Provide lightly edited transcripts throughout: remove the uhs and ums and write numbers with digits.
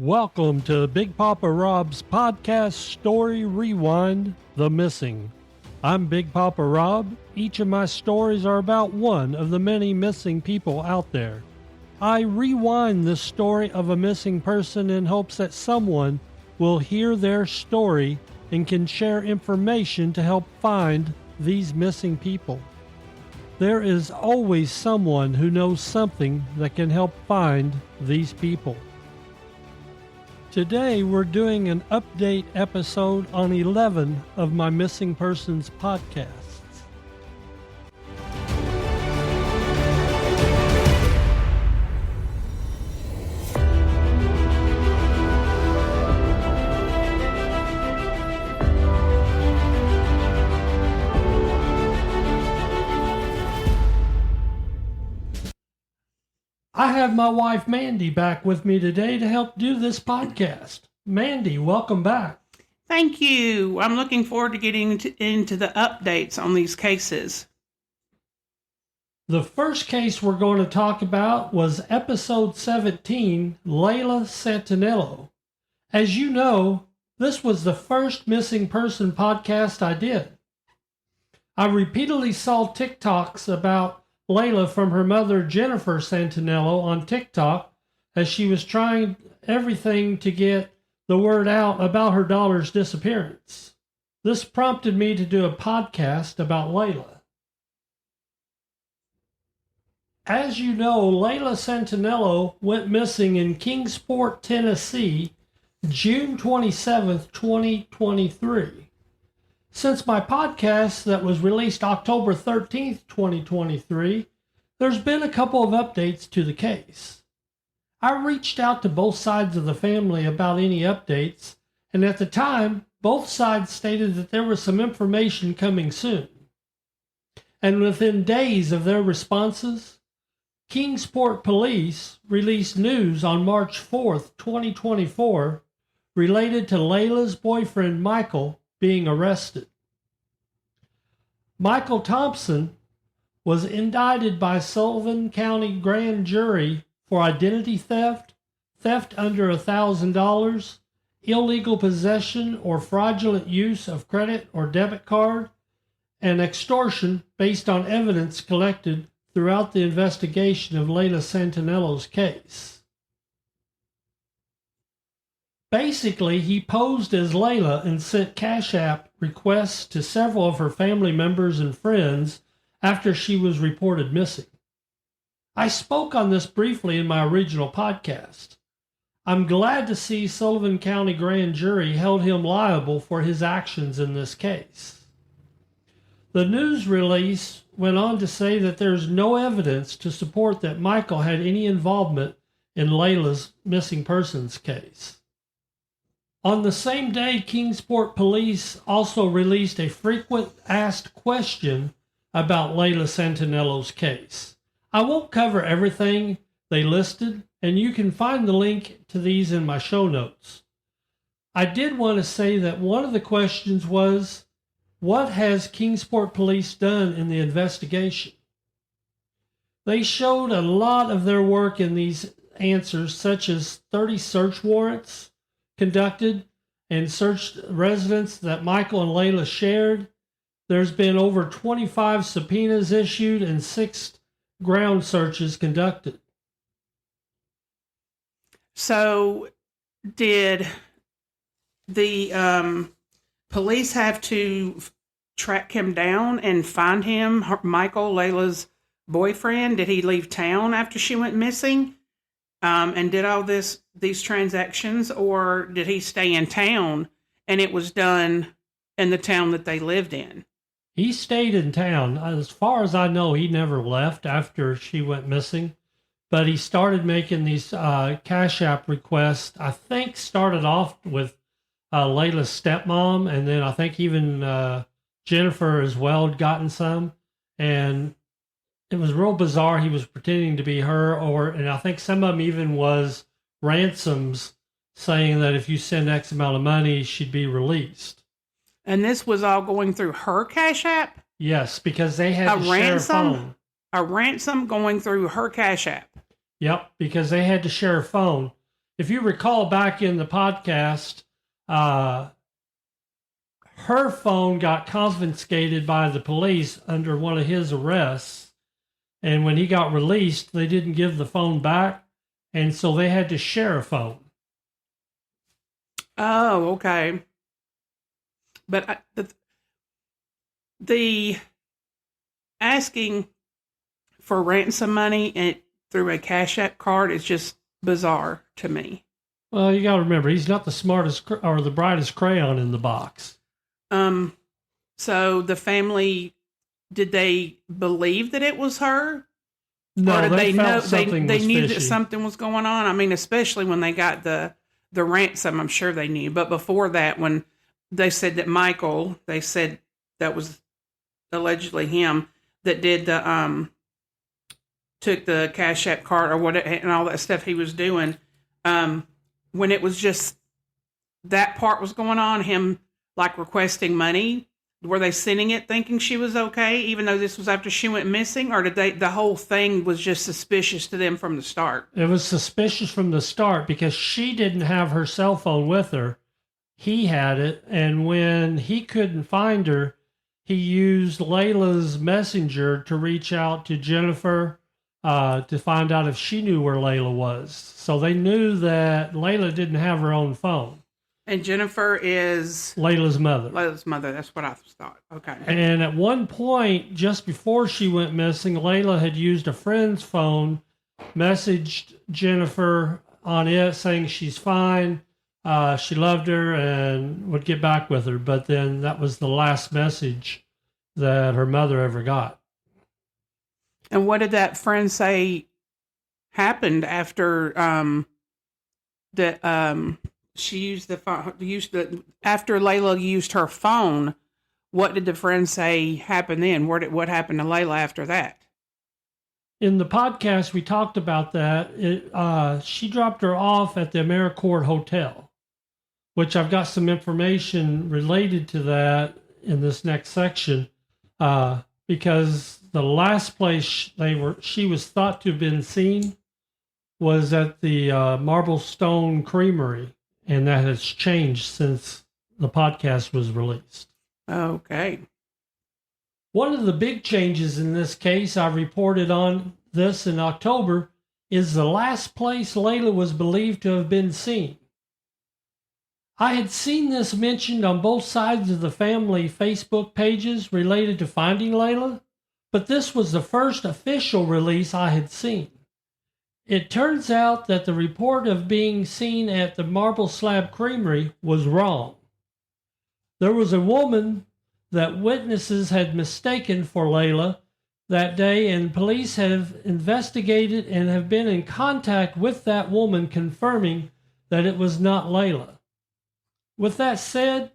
Welcome to Big Papa Rob's podcast Story Rewind, The Missing. I'm Big Papa Rob. Each of my stories are about one of the many missing people out there. I rewind the story of a missing person in hopes that someone will hear their story and can share information to help find these missing people. There is always someone who knows something that can help find these people. Today we're doing an update episode on 11 of my Missing Persons podcasts. I have my wife Mandy back with me today to help do this podcast. Mandy, welcome back. Thank you. I'm looking forward to getting into the updates on these cases. The first case we're going to talk about was episode 17, Layla SantanelloEpisode. As you know, this was the first missing person podcast I did. I repeatedly saw TikToks about Layla from her mother, Jenna Van GelderenEpisode, on TikTok as she was trying everything to get the word out about her daughter's disappearance. This prompted me to do a podcast about Layla. As you know, Layla SantanelloEpisode went missing in Kingsport, Tennessee, June 27th, 2023. Since my podcast that was released October 13th, 2023, there's been a couple of updates to the case. I reached out to both sides of the family about any updates, and at the time, both sides stated that there was some information coming soon. And within days of their responses, Kingsport Police released news on March 4th, 2024, related to Layla's boyfriend Michael being arrested. Michael Thompson was indicted by Sullivan County Grand Jury for identity theft, theft under $1,000, illegal possession or fraudulent use of credit or debit card, and extortion based on evidence collected throughout the investigation of Layla SantanelloEpisode's case. Basically, he posed as Layla and sent Cash App requests to several of her family members and friends after she was reported missing. I spoke on this briefly in my original podcast. I'm glad to see Sullivan County Grand Jury held him liable for his actions in this case. The news release went on to say that there's no evidence to support that Michael had any involvement in Layla's missing persons case. On the same day, Kingsport Police also released a frequent asked question about Layla SantanelloEpisode's case. I won't cover everything they listed, and you can find the link to these in my show notes. I did want to say that one of the questions was, what has Kingsport Police done in the investigation? They showed a lot of their work in these answers, such as 30 search warrants conducted and searched residents that Michael and Layla shared. There's been over 25 subpoenas issued and 6 ground searches conducted. So, did the police have to track him down and find him, Michael, Layla's boyfriend? Did he leave town after she went missing? And did all these transactions, or did he stay in town and it was done in the town that they lived in? He stayed in town. As far as I know, he never left after she went missing, but he started making these Cash App requests. I think started off with Layla's stepmom, and then I think even Jennifer as well had gotten some, and it was real bizarre. He was pretending to be her, and I think some of them even was ransoms, saying that if you send X amount of money, she'd be released. And this was all going through her Cash App? Yes, because they had to share a phone. A ransom going through her Cash App? Yep, because they had to share a phone. if you recall back in the podcast, her phone got confiscated by the police under one of his arrests. And when he got released, they didn't give the phone back. And so they had to share a phone. Oh, okay. But the asking for ransom money through a Cash App card is just bizarre to me. Well, you got to remember, he's not the smartest or the brightest crayon in the box. So the family, did they believe that it was her? No, or did they know they knew that something was going on? I mean, especially when they got the ransom, I'm sure they knew. But before that, when they said that Michael, they said that was allegedly him that did the took the Cash App card or what and all that stuff he was doing. When it was just that part was going on, him like requesting money. Were they sending it thinking she was okay, even though this was after she went missing, or did the whole thing was just suspicious to them from the start? It was suspicious from the start because she didn't have her cell phone with her. He had it, and when he couldn't find her, he used Layla's messenger to reach out to Jennifer to find out if she knew where Layla was. So they knew that Layla didn't have her own phone. And Jennifer is Layla's mother. Layla's mother. That's what I thought. Okay. And at one point, just before she went missing, Layla had used a friend's phone, messaged Jennifer on it saying she's fine, she loved her, and would get back with her. But then that was the last message that her mother ever got. And what did that friend say happened after she used the phone? After Layla used her phone, what did the friend say happened then? What happened to Layla after that? In the podcast, we talked about that. She dropped her off at the AmeriCorps Hotel, which I've got some information related to that in this next section, because the last place she was thought to have been seen was at the Marble Stone Creamery. And that has changed since the podcast was released. Okay. One of the big changes in this case, I reported on this in October, is the last place Layla was believed to have been seen. I had seen this mentioned on both sides of the family Facebook pages related to finding Layla, but this was the first official release I had seen. It turns out that the report of being seen at the Marble Slab Creamery was wrong. There was a woman that witnesses had mistaken for Layla that day, and police have investigated and have been in contact with that woman confirming that it was not Layla. With that said,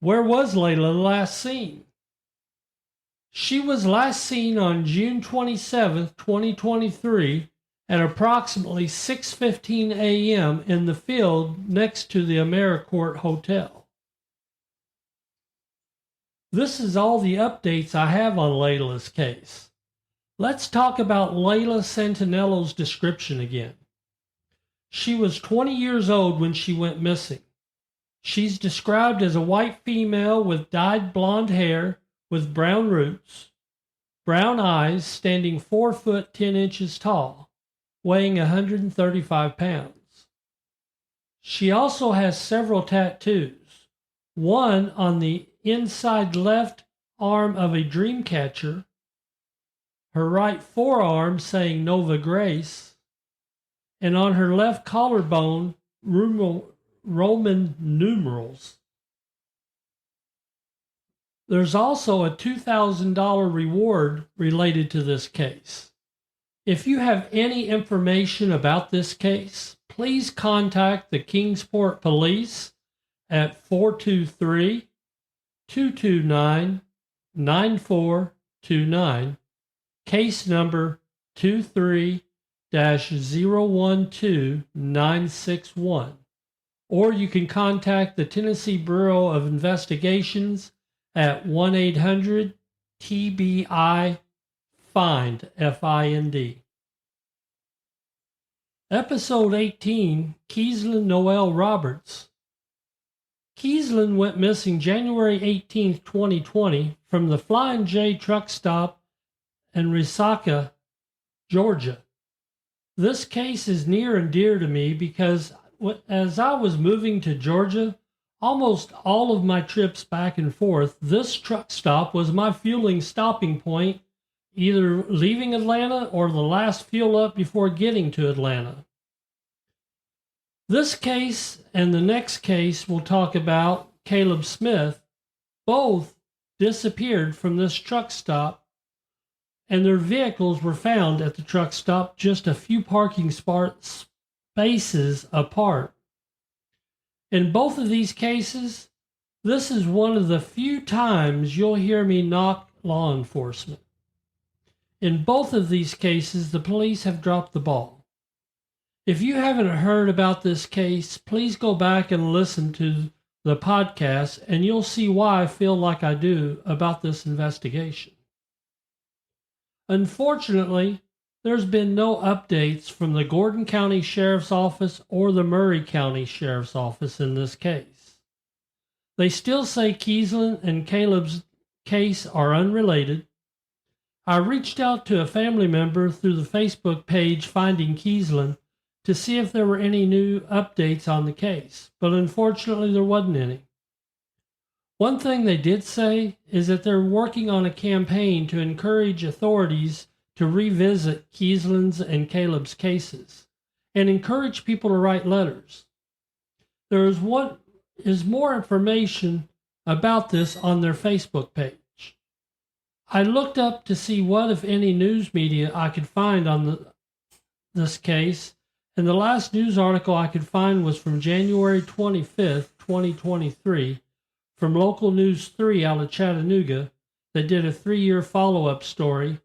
where was Layla last seen? She was last seen on June 27th, 2023, at approximately 6:15 a.m. in the field next to the AmeriCorps Hotel. This is all the updates I have on Layla's case. Let's talk about Layla Santanello's description again. She was 20 years old when she went missing. She's described as a white female with dyed blonde hair with brown roots, brown eyes, standing 4 foot 10 inches tall, weighing 135 pounds. She also has several tattoos, one on the inside left arm of a dream catcher, her right forearm saying Nova Grace, and on her left collarbone, Roman numerals. There's also a $2,000 reward related to this case. If you have any information about this case, please contact the Kingsport Police at 423-229-9429, case number 23-012961. Or you can contact the Tennessee Bureau of Investigations at 1-800-TBI-FIND, F-I-N-D. Episode 18, Keeslyn Noel Roberts. Keeslyn went missing January 18, 2020 from the Flying J truck stop in Resaca, Georgia. This case is near and dear to me because as I was moving to Georgia, almost all of my trips back and forth, this truck stop was my fueling stopping point, either leaving Atlanta or the last fuel up before getting to Atlanta. This case and the next case we'll talk about, Caleb Smith, both disappeared from this truck stop, and their vehicles were found at the truck stop just a few parking spaces apart. In both of these cases, this is one of the few times you'll hear me knock law enforcement. In both of these cases, the police have dropped the ball. If you haven't heard about this case, please go back and listen to the podcast, and you'll see why I feel like I do about this investigation. Unfortunately, there's been no updates from the Gordon County Sheriff's Office or the Murray County Sheriff's Office in this case. They still say Keeslyn and Caleb's case are unrelated. I reached out to a family member through the Facebook page Finding Keeslyn to see if there were any new updates on the case, but unfortunately there wasn't any. One thing they did say is that they're working on a campaign to encourage authorities to revisit Keeslyn's and Caleb's cases and encourage people to write letters. There is more information about this on their Facebook page. I looked up to see what, if any, news media I could find on this case, and the last news article I could find was from January 25th, 2023, from Local News 3 out of Chattanooga that did a 3-year follow-up story.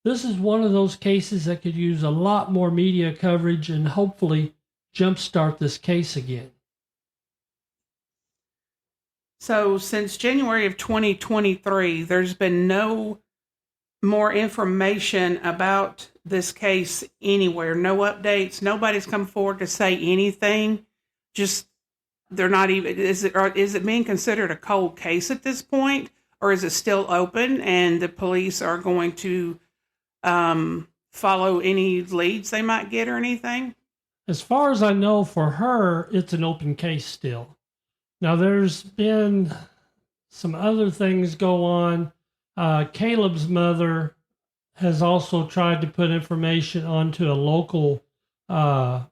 This is one of those cases that could use a lot more media coverage and hopefully jumpstart this case again. So since January of 2023, there's been no more information about this case anywhere. No updates. Nobody's come forward to say anything. Just, they're not even, is it being considered a cold case at this point? Or is it still open and the police are going to follow any leads they might get or anything? As far as I know, for her, it's an open case still. Now, there's been some other things go on. Caleb's mother has also tried to put information onto a local Facebook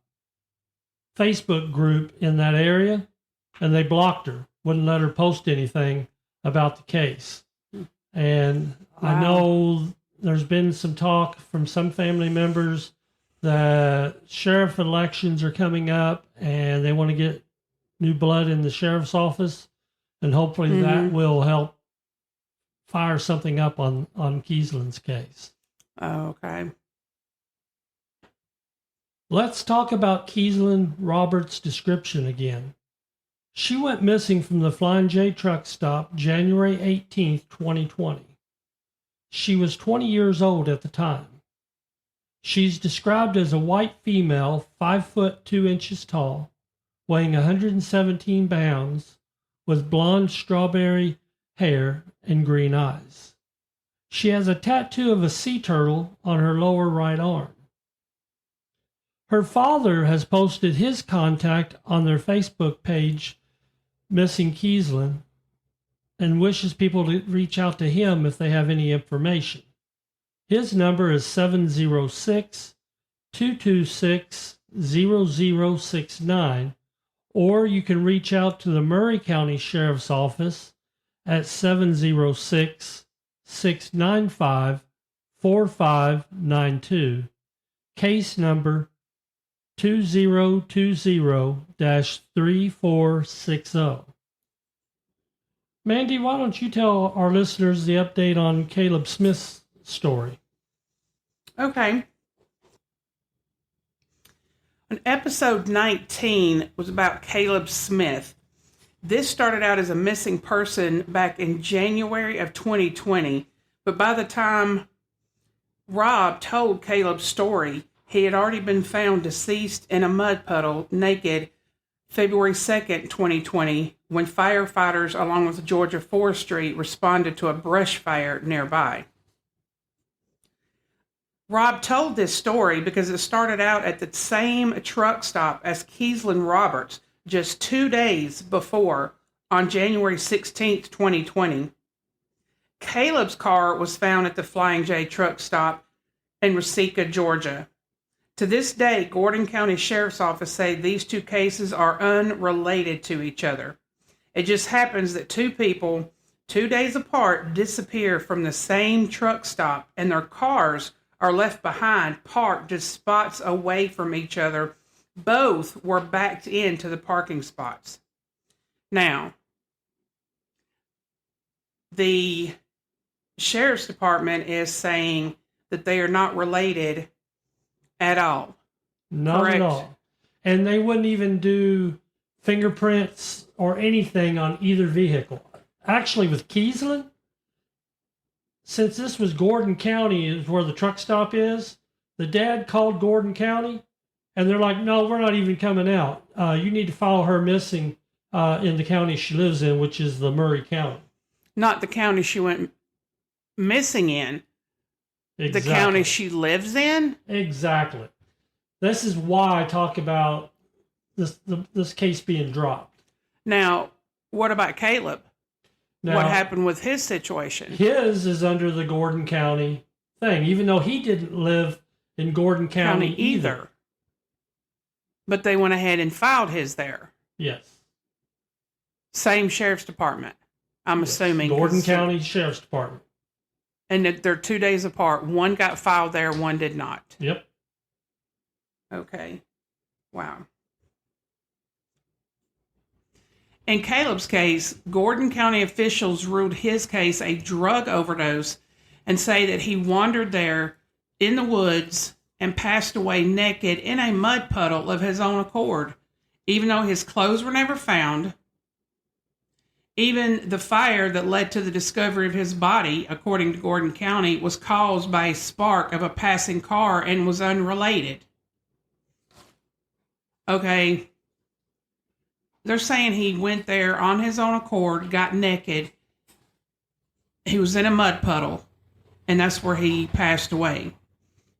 group in that area, and they blocked her, wouldn't let her post anything about the case. And wow. I know there's been some talk from some family members that sheriff elections are coming up and they want to get new blood in the sheriff's office, and hopefully that will help fire something up on Keeslyn's case. Okay. Let's talk about Keeslyn Roberts' description again. She went missing from the Flying J truck stop January 18th, 2020. She was 20 years old at the time. She's described as a white female, 5 foot 2 inches tall, weighing 117 pounds, with blonde strawberry hair and green eyes. She has a tattoo of a sea turtle on her lower right arm. Her father has posted his contact on their Facebook page, Missing Keeslyn, and wishes people to reach out to him if they have any information. His number is 706-226-0069, or you can reach out to the Murray County Sheriff's Office at 706-695-4592, case number 2020-3460. Mandy, why don't you tell our listeners the update on Caleb Smith's story? Okay. On episode 19 was about Caleb Smith. This started out as a missing person back in January of 2020, but by the time Rob told Caleb's story, he had already been found deceased in a mud puddle, naked, February 2nd, 2020, when firefighters along with Georgia Forestry responded to a brush fire nearby. Rob told this story because it started out at the same truck stop as Keeslyn Roberts just 2 days before, on January 16th, 2020. Caleb's car was found at the Flying J truck stop in Waseca, Georgia. To this day, Gordon County Sheriff's Office say these two cases are unrelated to each other. It just happens that two people, 2 days apart, disappear from the same truck stop, and their cars are left behind, parked just spots away from each other. Both were backed into the parking spots. Now, the Sheriff's Department is saying that they are not related at all. Not Correct. at all. And they wouldn't even do fingerprints or anything on either vehicle. Actually, with Keeslyn, since this was Gordon County is where the truck stop is, the dad called Gordon County, and they're like, no, we're not even coming out. You need to file her missing in the county she lives in, which is the Murray County. Not the county she went missing in. Exactly. The county she lives in? Exactly. This is why I talk about this case being dropped. Now, what about Caleb? Now, What happened with his situation? his is under the Gordon County thing, even though he didn't live in Gordon County either. But they went ahead and filed his there. Yes. Same sheriff's department, I'm Yes. assuming. Gordon County Sheriff's Department. And that they're 2 days apart. One got filed there, one did not. Yep. Okay. Wow. In Caleb's case, Gordon County officials ruled his case a drug overdose and say that he wandered there in the woods and passed away naked in a mud puddle of his own accord, even though his clothes were never found. Even the fire that led to the discovery of his body, according to Gordon County, was caused by a spark of a passing car and was unrelated. Okay. They're saying he went there on his own accord, got naked. He was in a mud puddle, and that's where he passed away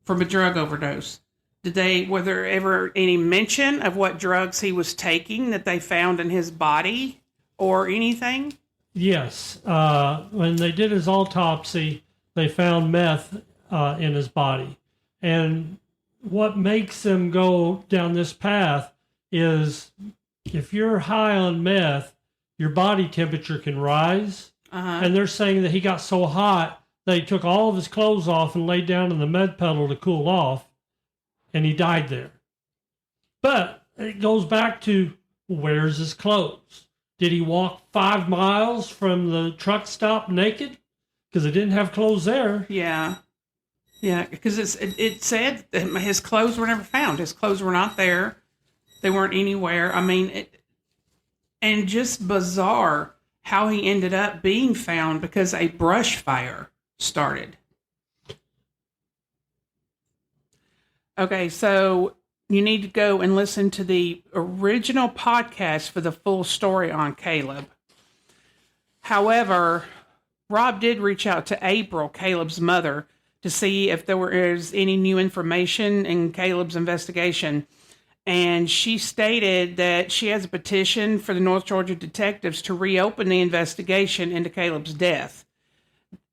from a drug overdose. Were there ever any mention of what drugs he was taking that they found in his body or anything? Yes. When they did his autopsy, they found meth in his body. And what makes them go down this path is if you're high on meth, your body temperature can rise. And they're saying that he got so hot that he took all of his clothes off and laid down in the mud puddle to cool off, and he died there. But it goes back to, where's his clothes? Did he walk 5 miles from the truck stop naked? Because it didn't have clothes there. Yeah. Yeah, because it said that his clothes were never found. His clothes were not there. They weren't anywhere. I mean, and just bizarre how he ended up being found because a brush fire started. Okay, so you need to go and listen to the original podcast for the full story on Caleb. However, Rob did reach out to April, Caleb's mother, to see if there was any new information in Caleb's investigation. And she stated that she has a petition for the North Georgia detectives to reopen the investigation into Caleb's death.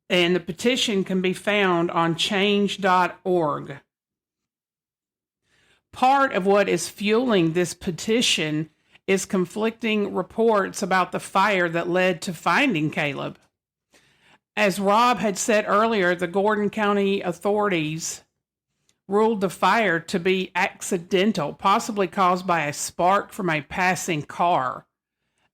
And the petition can be found on change.org. Part of what is fueling this petition is conflicting reports about the fire that led to finding Caleb. As Rob had said earlier, the Gordon County authorities ruled the fire to be accidental, possibly caused by a spark from a passing car.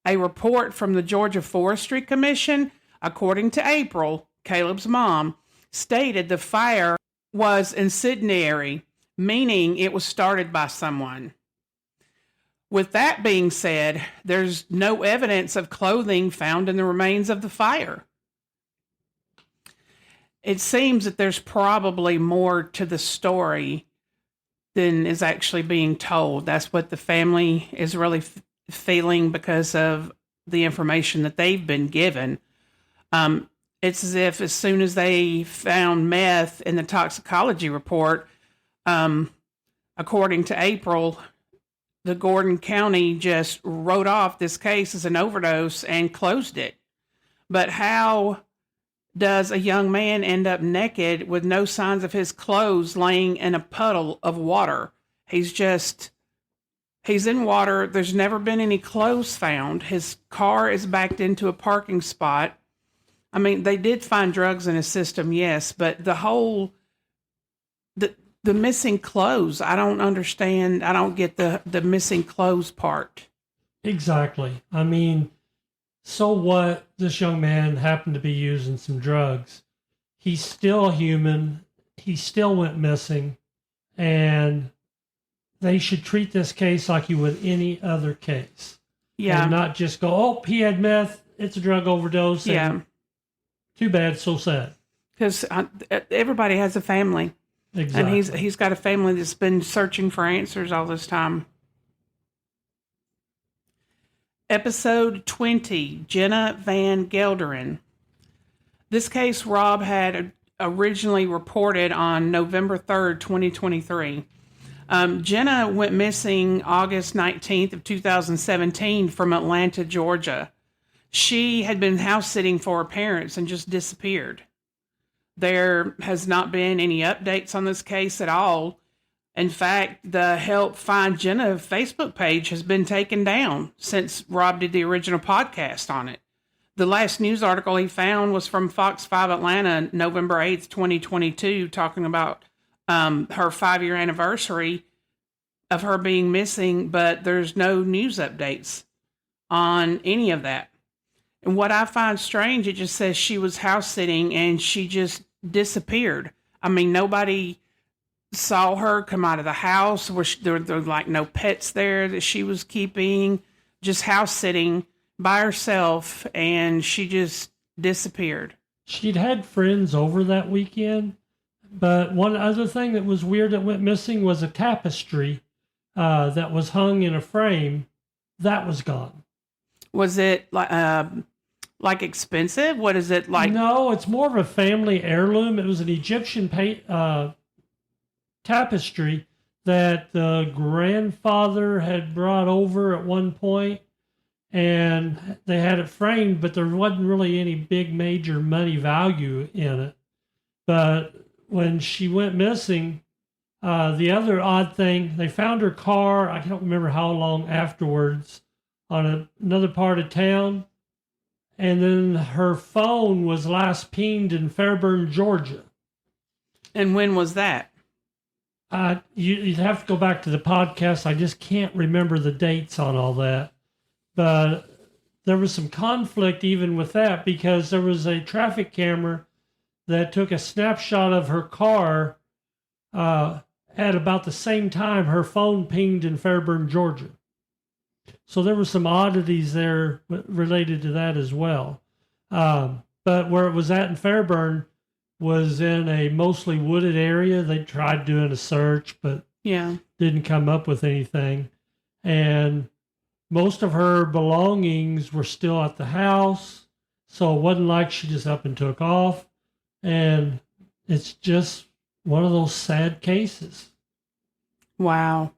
A report from the Georgia Forestry Commission, according to April, Caleb's mom, stated the fire was incendiary, meaning it was started by someone. With that being said, there's no evidence of clothing found in the remains of the fire. It seems that there's probably more to the story than is actually being told. That's what the family is really feeling because of the information that they've been given. It's as if as soon as they found meth in the toxicology report, according to April, the Gordon County just wrote off this case as an overdose and closed it. But how does a young man end up naked with no signs of his clothes laying in a puddle of water? He's in water. There's never been any clothes found. His car is backed into a parking spot. I mean, they did find drugs in his system, yes, but the missing clothes, I don't understand. I don't get the missing clothes part. Exactly. I mean, so what? This young man happened to be using some drugs. He's still human. He still went missing. And they should treat this case like you would any other case. Yeah. And not just go, oh, he had meth. It's a drug overdose. Yeah. Too bad. So sad. Because everybody has a family. Exactly. And he's got a family that's been searching for answers all this time. Episode 20, Jenna Van Gelderen. This case Rob had originally reported on November 3rd, 2023. Jenna went missing August 19th of 2017 from Atlanta, Georgia. She had been house sitting for her parents and just disappeared. There has not been any updates on this case at all. In fact, the Help Find Jenna Facebook page has been taken down since Rob did the original podcast on it. The last news article he found was from Fox 5 Atlanta, November 8th, 2022, talking about her 5-year anniversary of her being missing, but there's no news updates on any of that. And what I find strange, it just says she was house sitting and she just disappeared. I mean, nobody saw her come out of the house. There were like no pets there that she was keeping, just house sitting by herself, and she just disappeared. She'd had friends over that weekend, but one other thing that was weird that went missing was a tapestry that was hung in a frame. That was gone. Was it like expensive? What is it like? No, it's more of a family heirloom. It was an Egyptian tapestry that the grandfather had brought over at one point, and they had it framed, but there wasn't really any big major money value in it. But when she went missing, the other odd thing, they found her car, I don't remember how long afterwards, on another part of town. And then her phone was last pinged in Fairburn, Georgia. And when was that? You'd have to go back to the podcast. I just can't remember the dates on all that. But there was some conflict even with that, because there was a traffic camera that took a snapshot of her car at about the same time her phone pinged in Fairburn, Georgia. So there were some oddities there related to that as well. But where it was at in Fairburn was in a mostly wooded area. They tried doing a search, but didn't come up with anything. And most of her belongings were still at the house, so it wasn't like she just up and took off. And it's just one of those sad cases. Wow.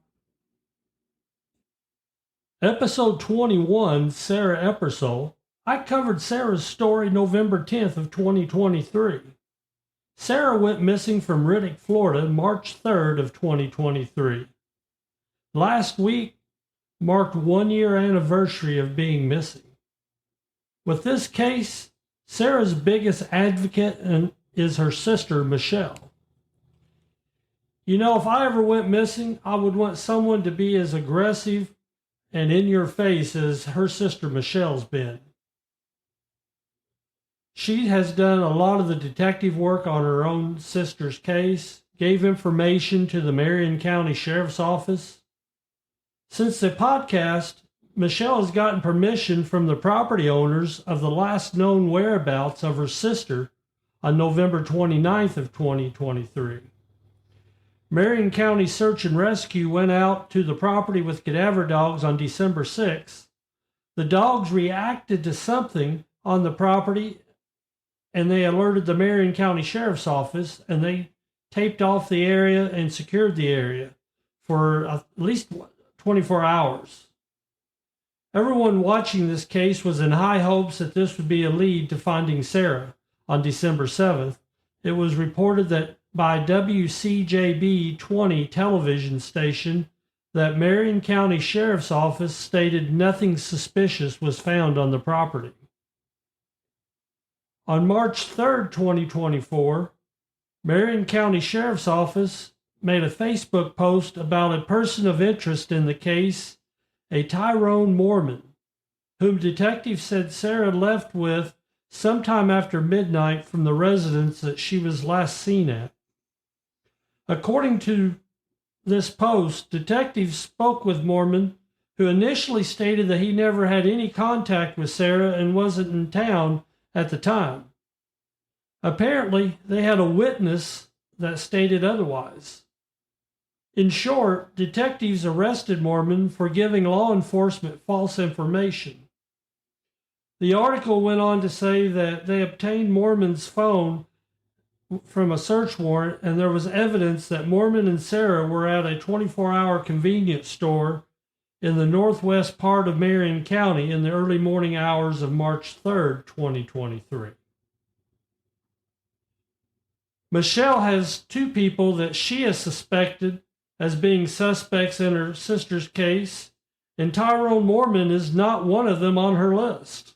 Episode 21, Sara Ebersole. I covered Sara's story November 10th of 2023. Sara went missing from Riddick, Florida, March 3rd of 2023. Last week marked 1-year anniversary of being missing. With this case, Sara's biggest advocate is her sister, Michelle. You know, if I ever went missing, I would want someone to be as aggressive and in your face as her sister Michelle's been. She has done a lot of the detective work on her own sister's case, gave information to the Marion County Sheriff's Office. Since the podcast, Michelle has gotten permission from the property owners of the last known whereabouts of her sister on November 29th of 2023. Marion County Search and Rescue went out to the property with cadaver dogs on December 6th. The dogs reacted to something on the property, and they alerted the Marion County Sheriff's Office, and they taped off the area and secured the area for at least 24 hours. Everyone watching this case was in high hopes that this would be a lead to finding Sara. On December 7th, it was reported that by WCJB 20 television station that Marion County Sheriff's Office stated nothing suspicious was found on the property. On March 3rd, 2024, Marion County Sheriff's Office made a Facebook post about a person of interest in the case, a Tyrone Mormon, whom detectives said Sara left with sometime after midnight from the residence that she was last seen at. According to this post, detectives spoke with Mormon, who initially stated that he never had any contact with Sara and wasn't in town at the time. Apparently, they had a witness that stated otherwise. In short, detectives arrested Mormon for giving law enforcement false information. The article went on to say that they obtained Mormon's phone from a search warrant, and there was evidence that Mormon and Sara were at a 24-hour convenience store in the northwest part of Marion County in the early morning hours of March 3rd, 2023. Michelle has two people that she has suspected as being suspects in her sister's case, and Tyrone Mormon is not one of them on her list.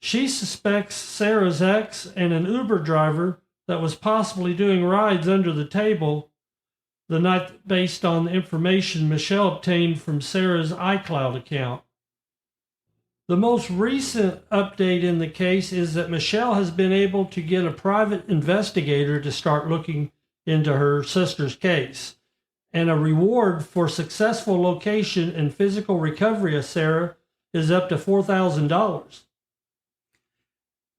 She suspects Sara's ex and an Uber driver that was possibly doing rides under the table the night based on the information Michelle obtained from Sara's iCloud account. The most recent update in the case is that Michelle has been able to get a private investigator to start looking into her sister's case, and a reward for successful location and physical recovery of Sara is up to $4,000.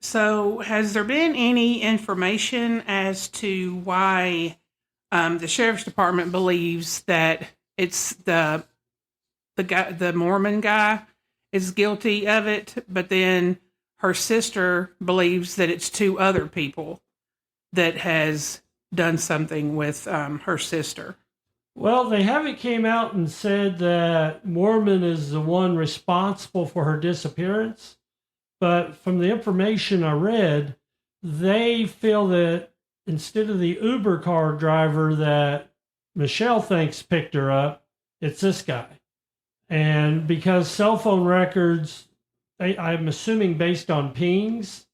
So, has there been any information as to why the sheriff's department believes that it's the guy, the Mormon guy, is guilty of it, but then her sister believes that it's two other people that has done something with her sister? Well, they haven't came out and said that Mormon is the one responsible for her disappearance, but from the information I read, they feel that instead of the Uber car driver that Michelle thinks picked her up, it's this guy. And because cell phone records, I'm assuming based on pings,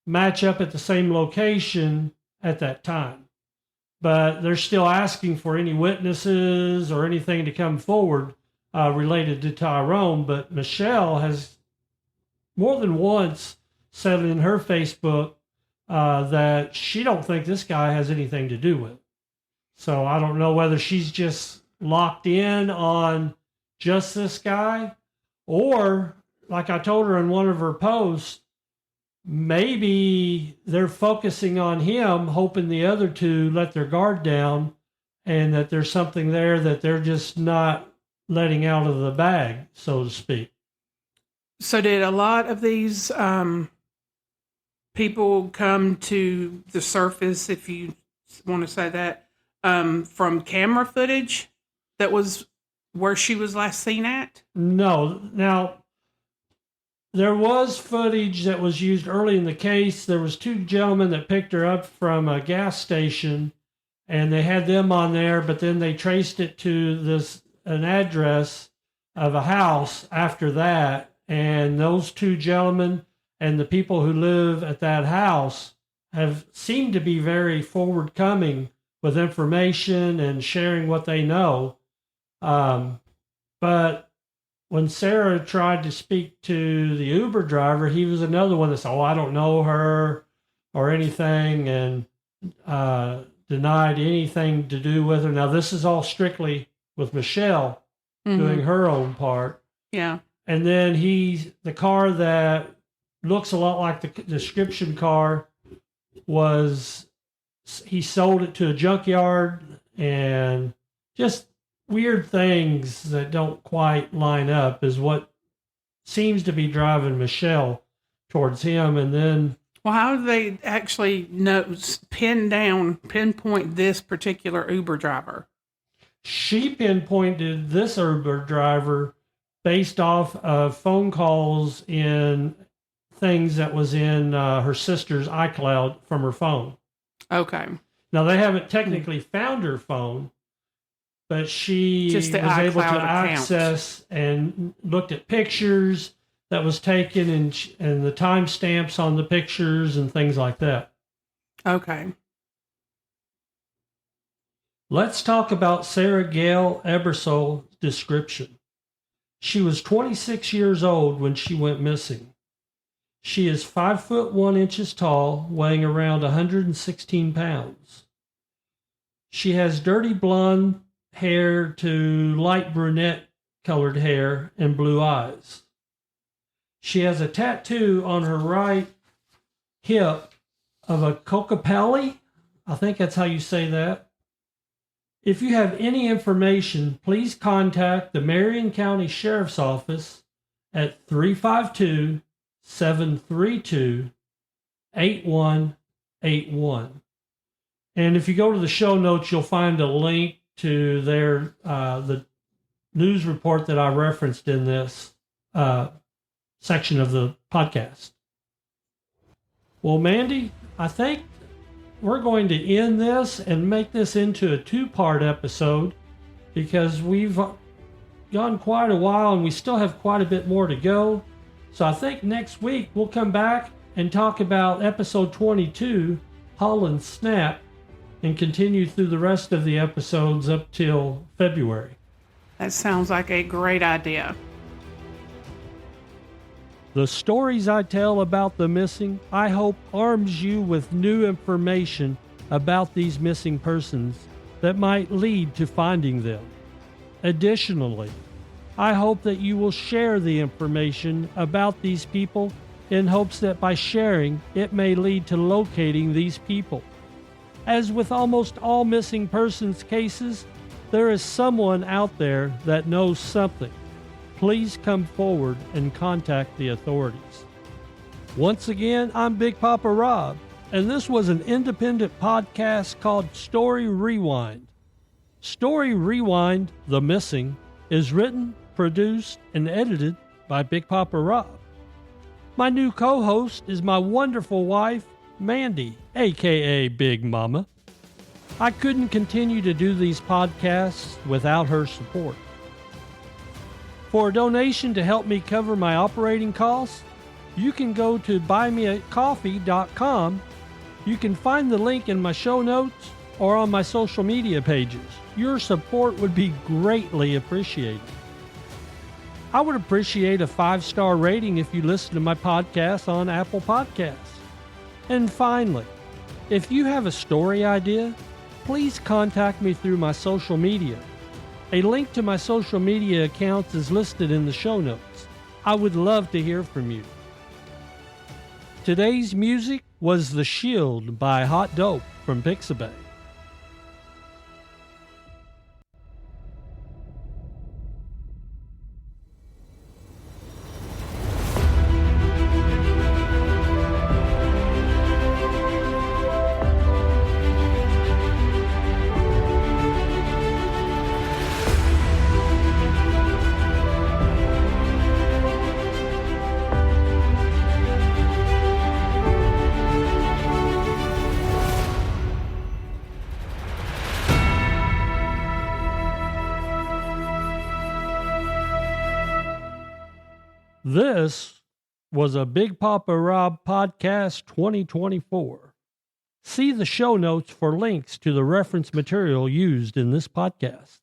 match up at the same location at that time. But they're still asking for any witnesses or anything to come forward related to Tyrone. But Michelle has more than once said in her Facebook that she don't think this guy has anything to do with it. So I don't know whether she's just locked in on just this guy, or like I told her in one of her posts, maybe they're focusing on him, hoping the other two let their guard down, and that there's something there that they're just not letting out of the bag, so to speak. So did a lot of these people come to the surface, if you want to say that, from camera footage that was where she was last seen at? No. Now, there was footage that was used early in the case. There was two gentlemen that picked her up from a gas station, and they had them on there, but then they traced it to an address of a house after that, and those two gentlemen and the people who live at that house have seemed to be very forward-coming with information and sharing what they know. But when Sara tried to speak to the Uber driver, he was another one that said, I don't know her or anything, and denied anything to do with her. Now, this is all strictly with Michelle doing her own part. Yeah. And then the car that looks a lot like the description car was he sold it to a junkyard, and just weird things that don't quite line up is what seems to be driving Michelle towards him. And then, well, how do they actually pinpoint this particular Uber driver? She pinpointed this Uber driver based off of phone calls in things that was in her sister's iCloud from her phone. Okay. Now, they haven't technically found her phone, but she was able to access and looked at pictures that was taken and the timestamps on the pictures and things like that. Okay. Let's talk about Sara Ebersole's description. She was 26 years old when she went missing. She is 5 foot 1 inches tall, weighing around 116 pounds. She has dirty blonde hair to light brunette colored hair and blue eyes. She has a tattoo on her right hip of a Kokopelli. I think that's how you say that. If you have any information, please contact the Marion County Sheriff's Office at 352-732-8181. And if you go to the show notes, you'll find a link to their the news report that I referenced in this section of the podcast. Well, Mandy, I think we're going to end this and make this into a 2-part episode because we've gone quite a while and we still have quite a bit more to go. So I think next week we'll come back and talk about episode 22, Holland Snap, and continue through the rest of the episodes up till February. That sounds like a great idea. The stories I tell about the missing, I hope, arms you with new information about these missing persons that might lead to finding them. Additionally, I hope that you will share the information about these people in hopes that by sharing, it may lead to locating these people. As with almost all missing persons cases, there is someone out there that knows something. Please come forward and contact the authorities. Once again, I'm Big Papa Rob, and this was an independent podcast called Story Rewind. Story Rewind, The Missing, is written, produced, and edited by Big Papa Rob. My new co-host is my wonderful wife, Mandy, aka Big Mama. I couldn't continue to do these podcasts without her support. For a donation to help me cover my operating costs, you can go to buymeacoffee.com. You can find the link in my show notes or on my social media pages. Your support would be greatly appreciated. I would appreciate a 5-star rating if you listen to my podcast on Apple Podcasts. And finally, if you have a story idea, please contact me through my social media. A link to my social media accounts is listed in the show notes. I would love to hear from you. Today's music was The Shield by Hot Dope from Pixabay. This was a Big Papa Rob Podcast 2024. See the show notes for links to the reference material used in this podcast.